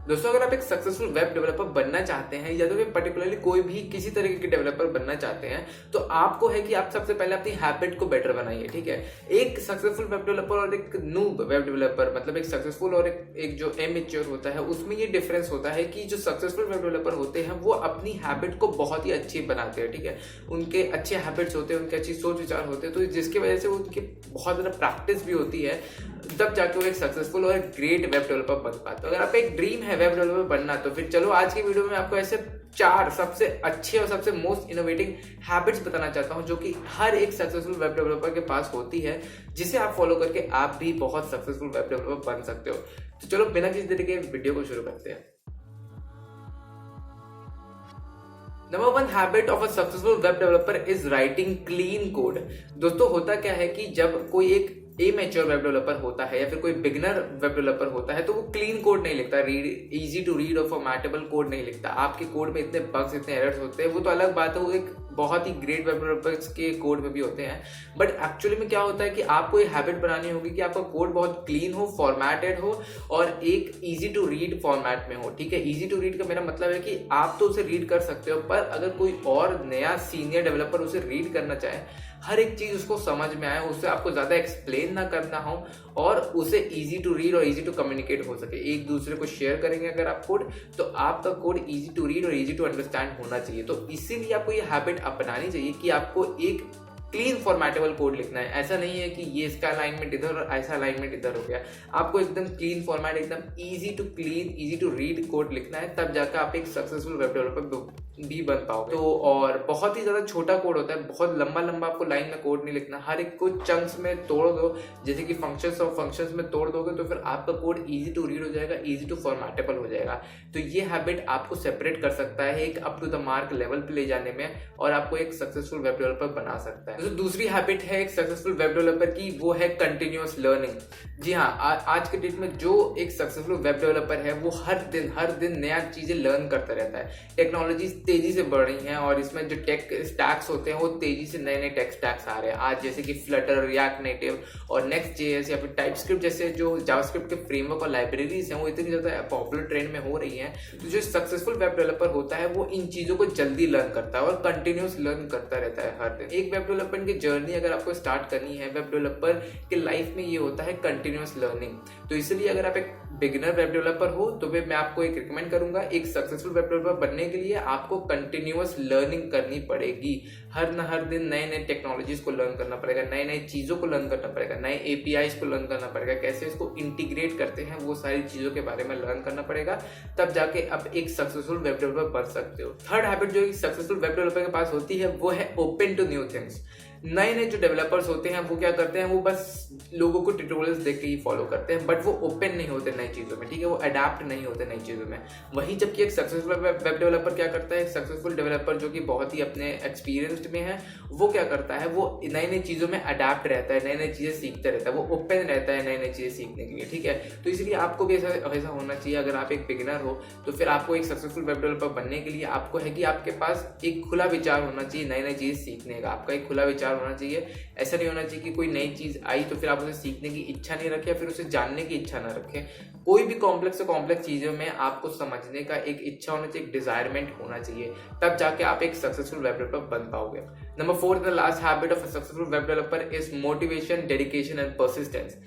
दोस्तों अगर आप एक सक्सेसफुल वेब डेवलपर बनना चाहते हैं या तो फिर पर्टिकुलरली कोई भी किसी तरीके के डेवलपर बनना चाहते हैं तो आपको है कि आप सबसे पहले अपनी हैबिट को बेटर बनाइए। ठीक है, एक सक्सेसफुल वेब डेवलपर और एक नूब वेब डेवलपर, मतलब एक सक्सेसफुल और एक जो इमैच्योर होता है, उसमें ये डिफरेंस होता है कि जो सक्सेसफुल वेब डेवलपर होते हैं वो अपनी हैबिट को बहुत ही अच्छी बनाते हैं। ठीक है, उनके अच्छे हैबिट्स होते हैं, उनके अच्छी सोच विचार होते हैं, तो जिसकी वजह से उनकी बहुत ज़्यादा प्रैक्टिस भी होती है, तब जाके वो एक सक्सेसफुल और ग्रेट वेब डेवलपर बन पाते हैं। अगर आप एक ड्रीम है वेब डेवलपर बनना तो फिर चलो आज की वीडियो में आपको ऐसे 4 सबसे अच्छे और सबसे मोस्ट इनोवेटिंग हैबिट्स बताना चाहता हूं जो कि हर एक सक्सेसफुल वेब डेवलपर के पास होती है, जिसे आप फॉलो करके आप भी बहुत सक्सेसफुल वेब डेवलपर बन सकते हो। तो चलो बिना किसी देरी के वीडियो को शुरू करते हैं। Number 1 habit of a successful web developer is writing clean code. दोस्तों होता क्या है कि जब कोई एक मैच्योर वेब डेवलपर होता है या फिर कोई बिगनर वेब डेवलपर होता है तो वो क्लीन कोड नहीं लिखता, इजी टू रीड और फॉर्मेटेबल कोड नहीं लिखता। आपके कोड में इतने बग्स, इतने एरर्स होते हैं, वो तो अलग बात है, वो एक बहुत ही ग्रेट वेब डेवलपर्स के कोड में भी होते हैं। बट एक्चुअली में क्या होता है कि आपको ये हैबिट बनानी होगी कि आपका कोड बहुत क्लीन हो, फॉर्मेटेड हो और एक इजी टू रीड फॉर्मेट में हो। ठीक है, इजी टू रीड का मेरा मतलब है कि आप तो उसे रीड कर सकते हो, पर अगर कोई और नया सीनियर डेवलपर उसे रीड करना चाहे, हर एक चीज उसको समझ में आए, उससे आपको ज्यादा एक्सप्लेन ना करना हो और उसे इजी टू रीड और इजी टू कम्युनिकेट हो सके। एक दूसरे को शेयर करेंगे अगर आप कोड, तो आपका कोड इजी टू रीड और इजी टू अंडरस्टैंड होना चाहिए। तो इसीलिए आपको ये हैबिट अपनानी चाहिए कि आपको एक क्लीन फॉर्मेटेबल कोड लिखना है। ऐसा नहीं है कि ये इसका अलाइनमेंट इधर और ऐसा अलाइनमेंट इधर हो गया। आपको एकदम क्लीन फॉर्मेट, एकदम easy to clean, easy to read code लिखना है, तब जाकर आप एक सक्सेसफुल वेब डेवलपर भी बन पाओगे। तो और बहुत ही ज्यादा छोटा कोड होता है, बहुत लंबा लंबा आपको लाइन में कोड नहीं लिखना, हर एक को चंक्स में तोड़ दो, जैसे कि फंक्शंस और फंक्शंस में तोड़ दोगे तो फिर आपका कोड इजी टू रीड हो जाएगा, इजी टू फॉर्मेटेबल हो जाएगा। तो ये हैबिट आपको सेपरेट कर सकता है एक up to the mark level पे ले जाने में और आपको एक सक्सेसफुल वेब डेवलपर बना सकता है। तो दूसरी हैबिट है एक सक्सेसफुल वेब डेवलपर की, वो है कंटिन्यूअस लर्निंग। जी हाँ, आज के डेट में जो एक सक्सेसफुल वेब डेवलपर है वो हर दिन नया चीजें लर्न करता रहता है। टेक्नोलॉजी तेजी से बढ़ रही हैं और इसमें जो टेक स्टैक्स होते हैं वो तेजी से नए नए टेक स्टैक्स आ रहे हैं आज, जैसे कि फ्लटर, रिएक्ट नेटिव और नेक्स्ट जेएस या फिर टाइपस्क्रिप्ट जैसे जो जावास्क्रिप्ट के फ्रेमवर्क और लाइब्रेरीज हैं वो इतनी ज्यादा पॉपुलर ट्रेंड में हो रही हैं। तो जो सक्सेसफुल वेब डेवलपर होता है वो इन चीजों को जल्दी लर्न करता है और कंटिन्यूस लर्न करता रहता है हर दिन। एक वेब डेवलपमेंट की जर्नी अगर आपको स्टार्ट करनी है, वेब डेवलपर के लाइफ में ये होता है कंटिन्यूस लर्निंग। तो इसलिए अगर आप एक बिगिनर वेब डेवलपर हो तो फिर मैं आपको एक रिकमेंड करूंगा, एक सक्सेसफुल वेब डेवलपर बनने के लिए आपको कंटिन्यूअस लर्निंग करनी पड़ेगी। हर दिन नए नए टेक्नोलॉजीज को लर्न करना पड़ेगा, नए नए चीजों को लर्न करना पड़ेगा, नए एपीआईज को लर्न करना पड़ेगा, कैसे इसको इंटीग्रेट करते हैं वो सारी चीजों के बारे में लर्न करना पड़ेगा, तब जाके आप एक सक्सेसफुल वेब डेवलपर बन सकते हो। थर्ड हैबिट जो एक सक्सेसफुल वेब डेवलपर के पास होती है वो है ओपन टू न्यू थिंग्स। नए नए जो डेवलपर्स होते हैं वो क्या करते हैं, वो बस लोगों को ट्यूटोरियल्स देख के ही फॉलो करते हैं, बट वो ओपन नहीं होते नई चीजों में। ठीक है, वो अडेप्ट नहीं होते नई चीजों में। वहीं जबकि एक सक्सेसफुल वेब डेवलपर क्या करता है, एक सक्सेसफुल डेवलपर जो कि बहुत ही अपने एक्सपीरियंस्ड में है, वो क्या करता है, वो नई नई चीजों में अडेप्ट रहता है, नई नई चीजें सीखता रहता है, वो ओपन रहता है नई नई चीजें सीखने के लिए। ठीक है, तो इसलिए आपको भी ऐसा होना चाहिए। अगर आप एक बिगिनर हो तो फिर आपको एक सक्सेसफुल वेब डेवलपर बनने के लिए आपको है कि आपके पास एक खुला विचार होना चाहिए नई नई चीज सीखने का। आपका एक खुला विचार होना चाहिए। ऐसा नहीं होना चाहिए कि कोई नई चीज आई तो फिर आप उसे सीखने की इच्छा नहीं रखें या फिर उसे जानने की इच्छा ना रखें। कोई भी कॉम्प्लेक्स से कॉम्प्लेक्स चीजों में आपको समझने का एक इच्छा होना चाहिए, एक डिजायरमेंट होना चाहिए, तब जाके आप एक सक्सेसफुल वेब डेवलपर बन पाओगे। Number 4, the last habit of a successful web developer is motivation, dedication and persistence.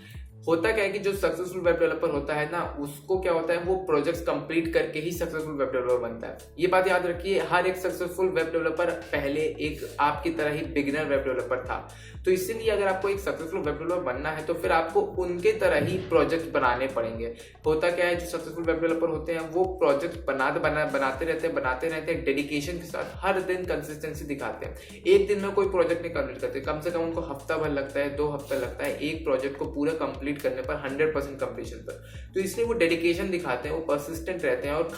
होता क्या है कि जो सक्सेसफुल वेब डेवलपर होता है ना, उसको क्या होता है, वो प्रोजेक्ट्स कंप्लीट करके ही सक्सेसफुल वेब डेवलपर बनता है। ये बात याद रखिए, हर एक सक्सेसफुल वेब डेवलपर पहले एक आपकी तरह ही बिगिनर वेब डेवलपर था। तो इसीलिए अगर आपको एक सक्सेसफुल वेब डेवलपर बनना है तो फिर आपको उनके तरह ही प्रोजेक्ट बनाने पड़ेंगे। होता क्या है, जो सक्सेसफुल वेब डेवलपर होते हैं वो प्रोजेक्ट बनाते रहते हैं डेडिकेशन के साथ, हर दिन कंसिस्टेंसी दिखाते हैं। एक दिन में कोई प्रोजेक्ट नहीं कंप्लीट करते, कम से कम उनको हफ्ता भर लगता है, 2 हफ्ता लगता है एक प्रोजेक्ट को पूरा कंप्लीट करने पर, 100% कंप्लीशन पर। तो इसलिए वो डेडिकेशन दिखाते हैं, वो परसिस्टेंट रहते हैं और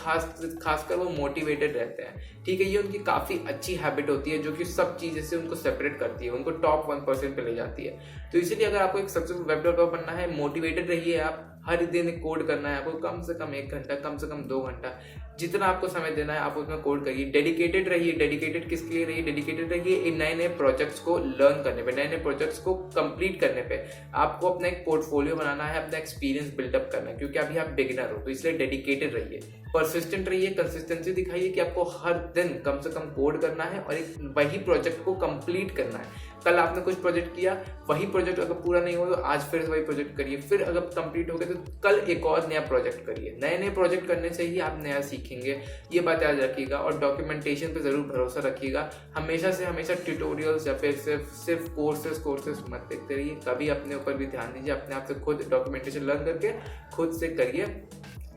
खासकर वो मोटिवेटेड रहते हैं। ठीक है, ये उनकी काफी अच्छी हैबिट होती है जो कि सब चीजें से उनको सेपरेट करती है, उनको टॉप 1% पे ले जाती है। तो इसीलिए अगर आपको एक सक्सेसफुल वेब डेवलपर बनना है, मोटिवेटेड रहिए आप, हर दिन कोड करना है आपको, कम से कम 1 घंटा, कम से कम 2 घंटा, जितना आपको समय देना है आप उसमें कोड करिए। डेडिकेटेड रहिए। डेडिकेटेड किसके लिए रहिए? डेडिकेटेड रहिए इन नए नए प्रोजेक्ट्स को लर्न करने पे, नए नए प्रोजेक्ट्स को कंप्लीट करने पे। आपको अपना एक पोर्टफोलियो बनाना है, अपना एक्सपीरियंस बिल्डअप करना है, क्योंकि अभी आप बिगिनर हो, तो इसलिए डेडिकेटेड रहिए, परसिस्टेंट रहिए, कंसिस्टेंसी दिखाइए कि आपको हर दिन कम से कम कोड करना है और एक वही प्रोजेक्ट को कंप्लीट करना है। कल आपने कुछ प्रोजेक्ट किया, वही प्रोजेक्ट अगर पूरा नहीं हो तो आज फिर वही प्रोजेक्ट करिए, फिर अगर कंप्लीट हो गया तो कल एक और नया प्रोजेक्ट करिए। नए नए प्रोजेक्ट करने से ही आप नया सीखेंगे, ये बात याद रखिएगा। और डॉक्यूमेंटेशन पे जरूर भरोसा रखिएगा। हमेशा से हमेशा ट्यूटोरियल्स या फिर सिर्फ कोर्सेज मत देखते रहिए, कभी अपने ऊपर भी ध्यान दीजिए, अपने आप से खुद डॉक्यूमेंटेशन लर्न करके खुद से करिए,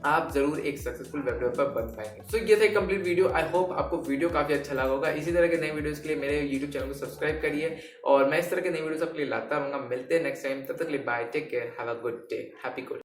आप जरूर एक सक्सेसफुल वेब डेवलपर बन पाएंगे। सो ये था एक कंप्लीट वीडियो। आई होप आपको वीडियो काफी अच्छा लगा होगा। इसी तरह के नए वीडियोस के लिए मेरे यूट्यूब चैनल को सब्सक्राइब करिए और मैं इस तरह के नए वीडियोस आपके लिए लाता रहूंगा। मिलते हैं नेक्स्ट टाइम, तब तक के लिए bye, take care, have a good day, happy coding.